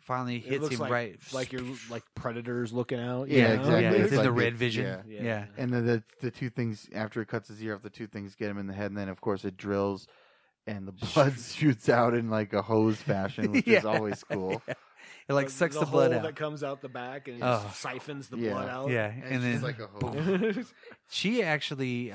finally hits him right. Like you're like predators looking out. Yeah, exactly. Yeah, It's it's in like the red vision. Yeah. And then the two things, after it cuts his ear off, the two things get him in the head, and then, of course, it drills, and the blood shoots out in like a hose fashion, which is always cool. It like sucks the blood hole out. that comes out the back and it siphons the blood out. Yeah, And then it's like a hose. she actually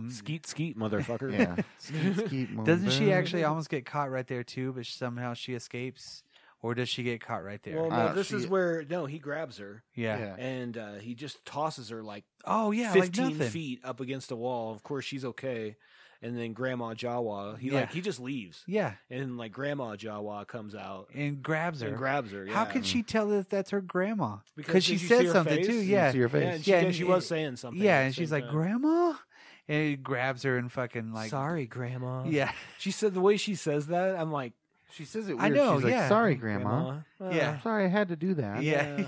skeet, motherfucker. Yeah. Skeet, doesn't she actually almost get caught right there too? But somehow she escapes, or does she get caught right there? Well, no, this is where he grabs her. Yeah. And he just tosses her like 15 like feet up against a wall. Of course, she's okay. And then Grandma Jawa, he just leaves. Yeah. And like Grandma Jawa comes out and grabs her. Yeah. How can she tell that that's her grandma? Because she said something face? too. Yeah. See her face. Yeah, and she was saying something. Yeah, and she's like, Grandma? And he grabs her and fucking like, sorry, Grandma. Yeah. She said the way she says that, I'm like, she says it weird. I know, she's like, sorry, Grandma. Yeah. Sorry, I had to do that. Yeah.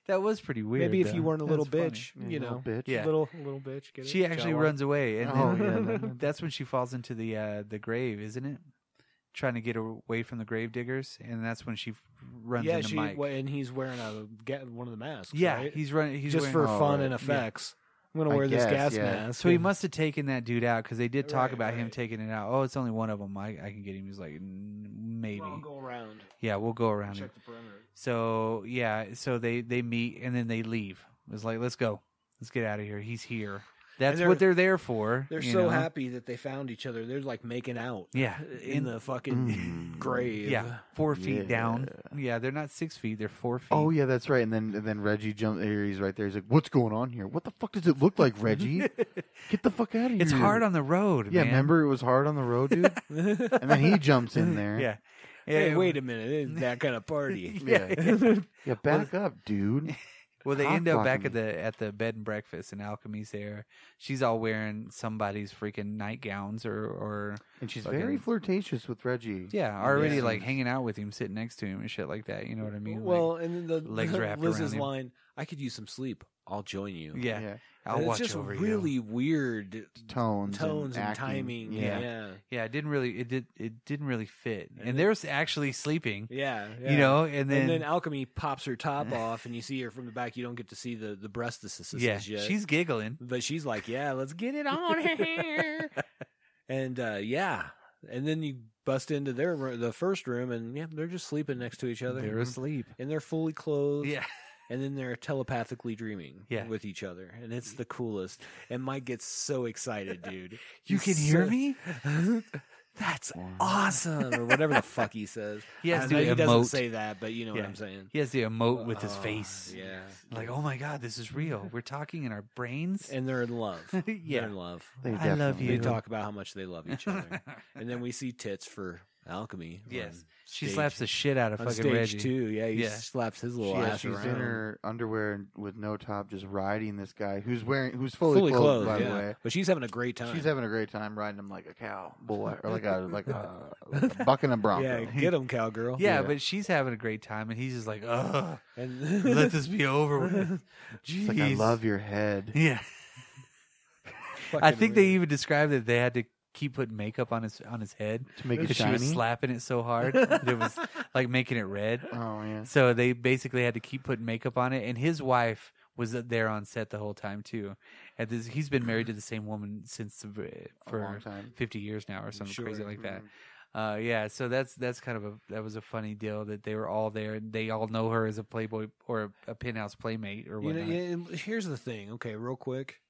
That was pretty weird. Maybe if you weren't a little That's bitch, funny. you know, bitch. Yeah. little bitch. Get She it? actually Jawa. runs away, and then yeah. that's when she falls into the grave, isn't it? Trying to get away from the grave diggers, and that's when she runs into Mike. And he's wearing one of the masks. Yeah, right? he's running. He's just wearing, for fun and effects. I'm gonna wear this gas mask. So he must have taken that dude out because they did talk about him right. taking it out. Oh, it's only one of them. I can get him. He's like, maybe. We'll go around. Yeah, we'll go around. Check the perimeter. So yeah, so they meet and then they leave. It's like, let's go, let's get out of here. He's here. That's what they're there for. They're so happy that they found each other. They're like making out. Yeah, in the fucking grave. Yeah, 4 feet down. Yeah, they're not 6 feet. They're 4 feet. Oh yeah, that's right. And then Reggie jumps. He's right there. He's like, "What's going on here? What the fuck does it look like, Reggie? Get the fuck out of here! It's hard on the road. Yeah, man. remember it was hard on the road, dude. And then he jumps in there. Yeah. Hey, wait a minute! It isn't that kind of party. Yeah, back up, dude. Well, they end up back at the bed and breakfast, and Alchemy's there. She's all wearing somebody's freaking nightgowns, or and she's very flirtatious with Reggie. Yeah, already like hanging out with him, sitting next to him, and shit like that. You know what I mean? Well, like, and then legs wrapped Liz's around him. line, "I could use some sleep. I'll join you." Yeah. I'll And watch it's just over really you. weird tones and acting. timing. Yeah. Yeah, it didn't really fit. And they're actually sleeping. Yeah. You know, and then Alchemy pops her top off, and you see her from the back. You don't get to see the breastises yet. She's giggling, but she's like, "Yeah, let's get it on here." And and then you bust into the first room, and they're just sleeping next to each other. They're asleep, and they're fully clothed. Yeah. And then they're telepathically dreaming with each other. And it's the coolest. And Mike gets so excited, dude. You can hear me? That's awesome. Or whatever the fuck he says. He has he to doesn't emote. say that, but you know what I'm saying. He has to emote with his face. Yeah. Like, oh my God, this is real. We're talking in our brains. And they're in love. Yeah. They're in love. I love you. They talk about how much they love each other. And then we see tits for Alchemy. Yes. She slaps the shit out of on fucking stage Reggie. 2. Yeah, he slaps his little ass she's around. in her underwear with no top, just riding this guy who's fully clothed, by the way. But she's having a great time. She's having a great time riding him like a cowboy or like a bucking a bronco. Yeah, get him, cowgirl. Yeah, but she's having a great time, and he's just like, ugh, and let this be over with. She's like, I love your head. Yeah. I think they even described that they had to keep putting makeup on his head to make it because she shiny. was slapping it so hard that it was like making it red. Oh yeah. So they basically had to keep putting makeup on it, and his wife was there on set the whole time too. And he's been married to the same woman for long time. 50 years now or something crazy like that. So that's kind of that was a funny deal that they were all there and they all know her as a Playboy or a penthouse playmate or whatnot. Here's the thing. Okay, real quick.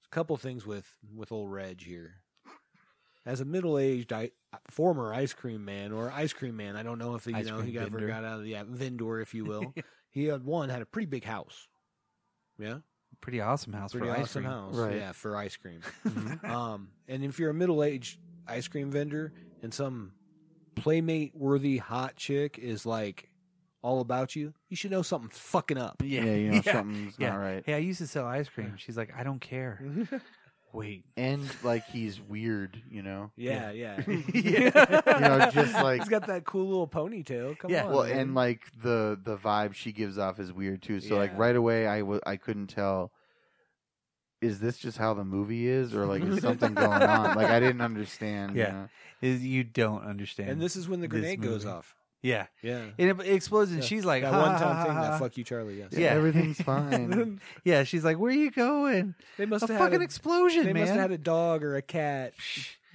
A couple things with old Reg here. As a middle-aged former ice cream man or ice cream man, I don't know if he got out of the vendor, if you will. He had a pretty big house. Yeah, pretty awesome house for ice cream. Right. Yeah, for ice cream. And if you're a middle-aged ice cream vendor and some playmate-worthy hot chick is like all about you, you should know something's fucking up. Yeah, you know something's not right. Hey, I used to sell ice cream. She's like, I don't care. Wait. And like he's weird, you know? Yeah. You know, just like he's got that cool little ponytail. Come on. Well, and like the vibe she gives off is weird too. So like right away I couldn't tell, is this just how the movie is, or like is something going on? Like I didn't understand. Yeah. You don't understand. And this is when the grenade goes off. Yeah. And it explodes, and she's like, that ha, one-time ha, thing, ha, that ha. fuck you, Charlie. Yes. Yeah, everything's fine. Yeah, she's like, where are you going? They must A have fucking had explosion, They man. must have had a dog or a cat.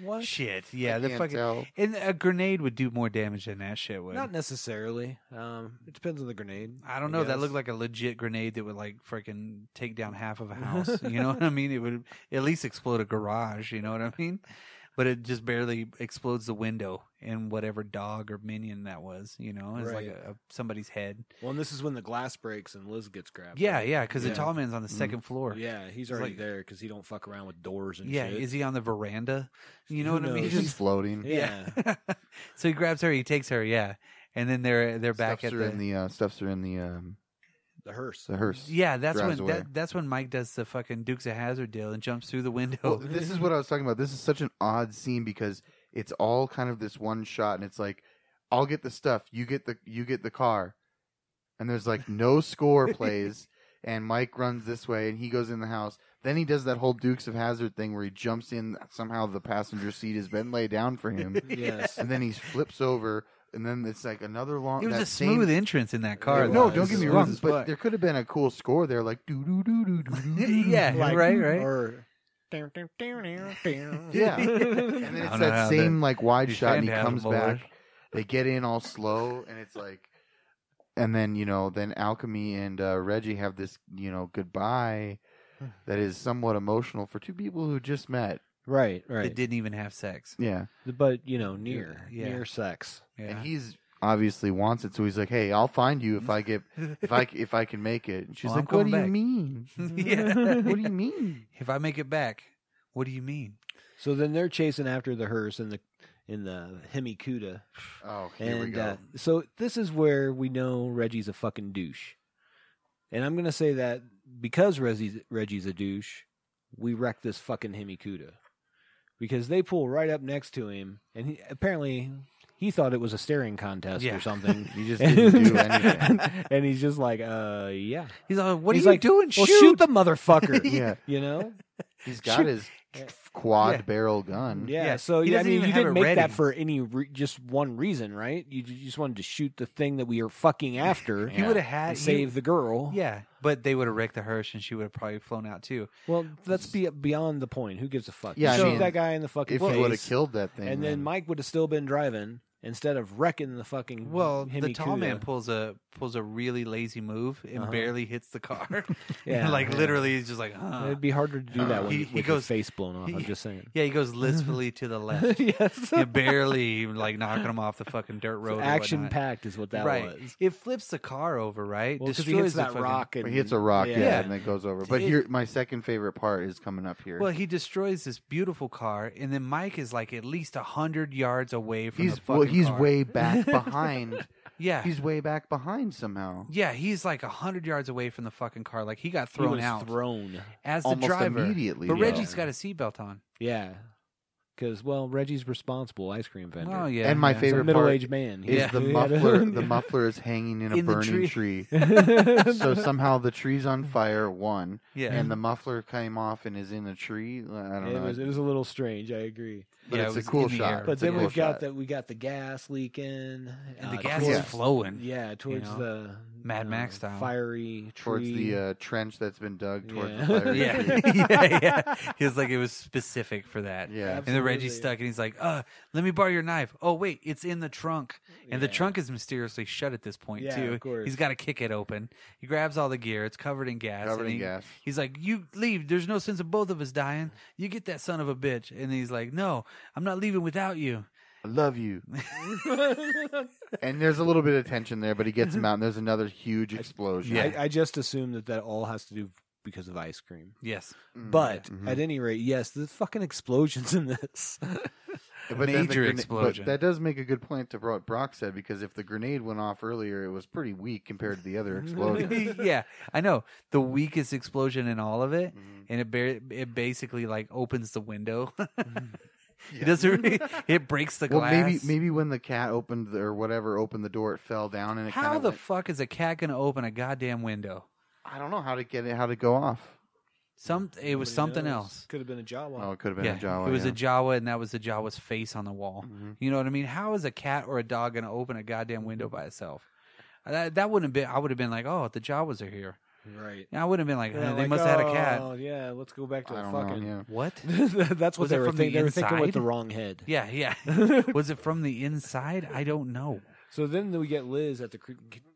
What? Shit. Yeah, I the can't fucking tell. and a grenade would do more damage than that shit would. Not necessarily. It depends on the grenade. I don't know. That guess. looked like a legit grenade that would like freaking take down half of a house. You know what I mean? It would at least explode a garage. You know what I mean? But it just barely explodes the window in whatever dog or minion that was. You know, it's like somebody's head. Well, and this is when the glass breaks and Liz gets grabbed. Yeah, right? yeah, because the tall man's on the second floor. Yeah, he's already there because he don't fuck around with doors and Yeah, shit. is he on the veranda? You know Who what I mean? knows? He's just floating. Yeah. So he grabs her, he takes her, and then they're back Stuffs at her in the stuffs are in The hearse. the hearse. Yeah, that's drives when away. that's when Mike does the fucking Dukes of Hazzard deal and jumps through the window. Well, this is what I was talking about. This is such an odd scene because it's all kind of this one shot, and it's like, I'll get the stuff, you get the car, and there's like no score plays, and Mike runs this way, and he goes in the house. Then he does that whole Dukes of Hazzard thing where he jumps in. Somehow the passenger seat has been laid down for him, Yes. and then he flips over. And then it's like another long. It was that a smooth same, entrance in that car. No, though. don't get me Smooth wrong, as but fuck. there could have been a cool score there, like do do do do do do. Yeah, Like, right. Or Yeah, and then I it's don't know that how same like wide these shot, and he Phantasm comes boys. back. They get in all slow, and it's like, and then then Alchemy and Reggie have this goodbye that is somewhat emotional for two people who just met. right. They didn't even have sex. Yeah, But near Yeah. near sex. Yeah. and he's obviously wants it, so he's like, "Hey, I'll find you if I get if I can make it." And she's Well, I'm like, "What do coming you back." mean? Yeah. What do you mean?" If I make it back, what do you mean? So then they're chasing after the hearse in the Hemikuda. Oh, here we And go. so this is where we know Reggie's a fucking douche. And I'm going to say that because Reggie's a douche, we wreck this fucking Hemikuda. Because they pull right up next to him, and apparently he thought it was a staring contest Yeah. or something. He just didn't do anything. And he's just like, yeah. He's like, what He's are you like, doing? Well, Shoot! shoot the motherfucker. Yeah. You know? He's got his quad barrel gun. Yeah, Yeah, so he I doesn't mean, even you have didn't it make that ready. for any just one reason, right? You just wanted to shoot the thing that we are fucking after. He would have had and save the girl. Yeah, but they would have wrecked the hearse, and she would have probably flown out too. Well, let's be beyond the point. Who gives a fuck? Yeah, You I shoot mean, that guy in the fucking If face, he would have killed that thing, and then Mike would have still been driving instead of wrecking the fucking. Well, the Hemikuda. tall man pulls a really lazy move and barely hits the car. Yeah, like yeah. literally, he's just like, huh. It'd be harder to do that when He with your goes- face blown off. I'm just saying. Yeah, he goes listfully to the left. Yes. He barely like knocking him off the fucking dirt road. or Action whatnot. packed is what that right. was. It flips the car over, right? Well, because he Destroys hits the that fucking- rock and he hits a rock, Yeah. and then goes over. But It- here, my second favorite part is coming up here. Well, he destroys this beautiful car, and then Mike is like at least 100 yards away from the fucking he's car. way back behind. Yeah. He's way back behind somehow. Yeah, he's like 100 yards away from the fucking car. Like he got He thrown was out thrown. as the almost driver. immediately, But yeah. Reggie's got a seatbelt on. Yeah. Because, well, Reggie's responsible ice cream vendor. Oh yeah. And my yeah. He's a favorite middle-aged man. is Yeah. the He had a- muffler. The muffler is hanging in a In the burning tree. tree. So somehow the tree's on fire. One, Yeah. and the muffler came off and is in a tree. I don't know. It was a little strange. I agree. But Yeah, it's it a was cool in the shot. air. But It's a then cool shot. we got the gas leaking, And the gas towards- is flowing. Yeah, towards know, the Mad Max style. fiery tree. towards the trench that's been dug towards Yeah. the fire. Yeah, yeah. He was like, it was specific for that. Yeah. And then Reggie's Absolutely. stuck, and he's like, let me borrow your knife. Oh, wait, it's in the trunk. And the Yeah. trunk is mysteriously shut at this point, Yeah, too. of course. He's got to kick it open. He grabs all the gear. It's covered in gas. Covered and in he- gas. He's like, you leave. There's no sense of both of us dying. You get that son of a bitch. And he's like, no, I'm not leaving without you. I love you. And there's a little bit of tension there, but he gets him out, and there's another huge explosion. Yeah. I just assume that all has to do because of ice cream. Yes. But Mhm. at any rate, yes, the fucking explosions in this. But then the Major but explosion. that does make a good point to what Brock said, because if the grenade went off earlier, it was pretty weak compared to the other explosions. Yeah, I know. The weakest explosion in all of it, Mhm. and it basically like opens the window. Yeah. It doesn't. It breaks the Well, glass. maybe when the cat opened or whatever opened the door, it fell down and it How the fuck is a cat gonna open a goddamn window? I don't know how to get it, how to go off. It was something else. Could have been a Jawa. Oh, it could have been a Jawa. It was yeah. a Jawa, and that was the Jawa's face on the wall. Mhm. You know what I mean? How is a cat or a dog going to open a goddamn window by itself? That wouldn't have been. I would have been like, oh, the Jawas are here. Right. I would have been like, Yeah, they must have had a cat. Oh, yeah, let's go back to I the don't fucking... know. Yeah. What? That's what Was they it were from the thinking. They were thinking with inside? the wrong head. Yeah. Was it from the inside? I don't know. So then we get Liz at the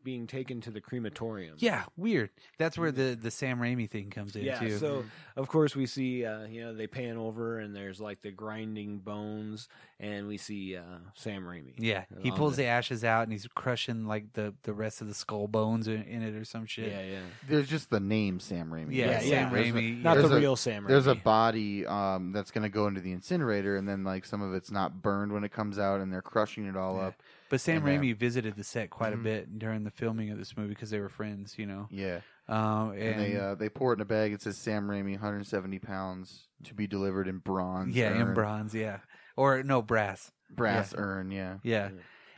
being taken to the crematorium. Yeah, weird. That's where the Sam Raimi thing comes in Yeah, too. so of course we see, they pan over and there's like the grinding bones, and we see Sam Raimi. Yeah, he pulls the ashes out and he's crushing like the rest of the skull bones in it or some shit. Yeah. There's just the name Sam Raimi. Yeah, Sam Raimi. Not There's the a- real Sam Raimi. There's a body that's going to go into the incinerator, and then like some of it's not burned when it comes out, and they're crushing it all up. But Sam And, Raimi visited the set quite a bit during the filming of this movie because they were friends, you know. Yeah, And they pour it in a bag. It says Sam Raimi, 170 pounds, to be delivered in bronze. yeah, in urn. bronze, yeah, or no brass, brass urn. Yeah, yeah.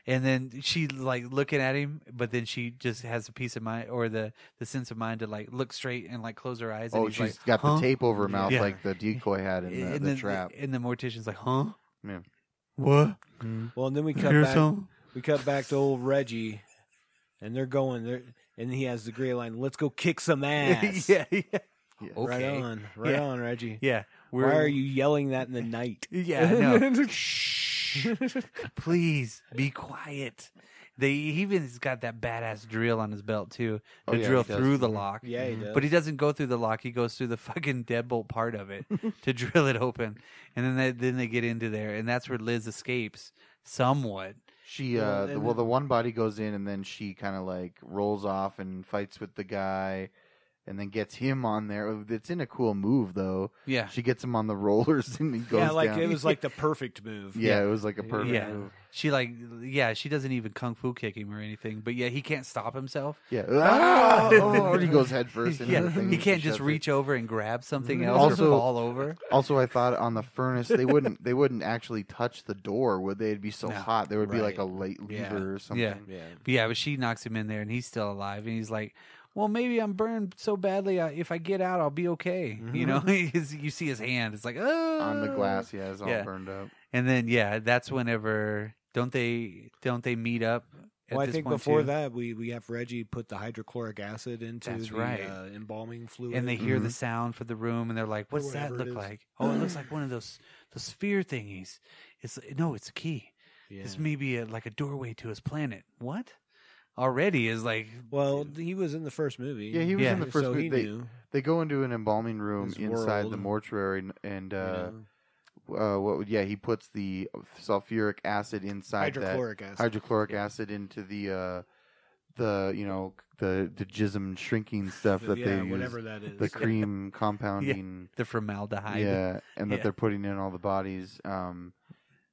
And then she like looking at him, but then she just has a peace of mind or the sense of mind to like look straight and like close her eyes. And Oh, he's she's like, got huh? the tape over her mouth Yeah. like the decoy had in And the then trap. And the mortician's like, huh? Yeah. What? Well, and then we cut Here's back. some? We cut back to old Reggie, and they're going there, and he has the great line, "Let's go kick some ass." yeah. Yeah. Okay. Right Yeah. on, Reggie. Yeah. Why are you yelling that in the night? Yeah, no. Shh. Please be quiet. He even's got that badass drill on his belt too Oh, to yeah, drill he does. through the lock. Yeah, he does. But he doesn't go through the lock. He goes through the fucking deadbolt part of it to drill it open, and then they get into there, and that's where Liz escapes somewhat. She the one body goes in, and then she kind of like rolls off and fights with the guy, and then gets him on there. It's in a cool move though. Yeah, She gets him on the rollers, and he goes yeah, like down. it was like the perfect move. Yeah, it was like a perfect Yeah. move. She doesn't even kung fu kick him or anything, but yeah, he can't stop himself. Yeah, and he goes head first. Into Yeah, the thing he and can't shuts just it. reach over and grab something else Also- or fall over. Also, I thought on the furnace they wouldn't actually touch the door, would they? It'd be so No. hot. There would be like a Right. late lever Yeah. or something. Yeah. Yeah. But yeah, but she knocks him in there, and he's still alive, and he's like, "Well, maybe I'm burned so badly. If I get out, I'll be okay." You know, you see his hand. It's like, oh, On the glass, yeah, it's all Yeah. burned up. And then that's whenever don't they meet up? At Well, I this think point, before too? that, we have Reggie put the hydrochloric acid into That's the right. embalming fluid. And they hear the sound for the room, and they're like, "What's that whatever it look is. like?" Oh, it looks like one of those sphere thingies. It's a key. Yeah. This may be like a doorway to his planet. What? Already is like, Well, he was in the first movie. Yeah, he was Yeah. in the first so movie. he knew. They go into an embalming room His inside world. the mortuary, and you he puts the sulfuric acid know, inside hydrochloric acid. hydrochloric acid into the jism shrinking stuff that yeah, they use, whatever that is. the cream compounding, the formaldehyde. yeah, and that Yeah. they're putting in all the bodies.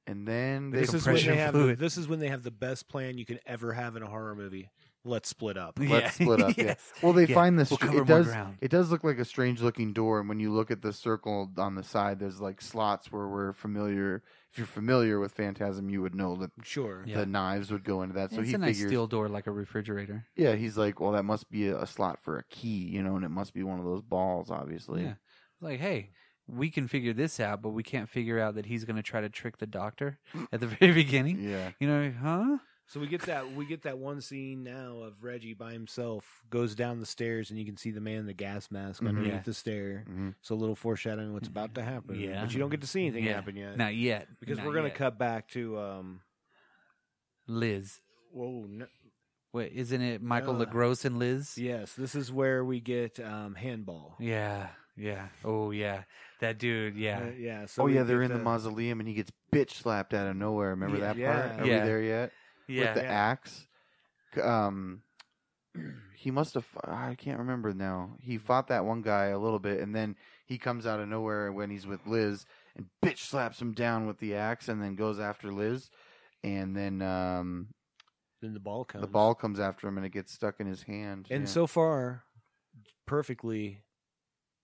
And then they This is when compression they have. fluid. This is when they have the best plan you can ever have in a horror movie. Let's split up. let's split up. Yeah. Yes. Well, they Yeah. find this. We'll cover It more does. ground. It does look like a strange looking door, and when you look at the circle on the side, there's like slots where we're familiar. If you're familiar with Phantasm, you would know that Sure. Yeah. the knives would go into that. So it's he a nice figures, steel door like a refrigerator. yeah, he's like, well, that must be a slot for a key, and it must be one of those balls, obviously. Yeah. Like, hey, we can figure this out, but we can't figure out that he's going to try to trick the doctor at the very beginning. Yeah. You know, huh? So we get that one scene now of Reggie by himself goes down the stairs, and you can see the man in the gas mask underneath Yeah. the stair. Mhm. So a little foreshadowing what's about to happen. Yeah. But you don't get to see anything Yeah. happen yet. Not yet. Because Not we're gonna yet. cut back to Liz. whoa no, Wait, isn't it Michael Uh, LaGrosse and Liz? yes, this is where we get handball. Yeah. Yeah. Oh, yeah. That dude, yeah. Yeah. So Oh we yeah, they're get in the mausoleum, and he gets bitch slapped out of nowhere. Remember that Yeah. part? Are Yeah. we there yet? Yeah. With the axe. He must have. I can't remember now. He fought that one guy a little bit, and then he comes out of nowhere when he's with Liz and bitch slaps him down with the axe, and then goes after Liz, and then Then the ball comes. the ball comes after him, and it gets stuck in his hand. And yeah. so far, perfectly,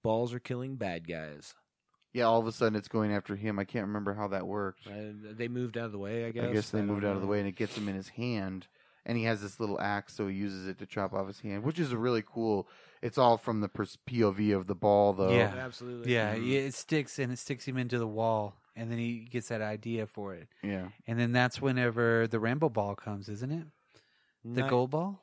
balls are killing bad guys. yeah, all of a sudden it's going after him. I can't remember how that worked. They moved out of the way. I guess. I guess they don't moved out of the know. way, and it gets him in his hand, and he has this little axe, so he uses it to chop off his hand, which is really cool. It's all from the POV of the ball, though. Yeah. Absolutely. Yeah, it sticks him into the wall, and then he gets that idea for it. Yeah. And then that's whenever the rainbow ball comes, isn't it? The gold ball?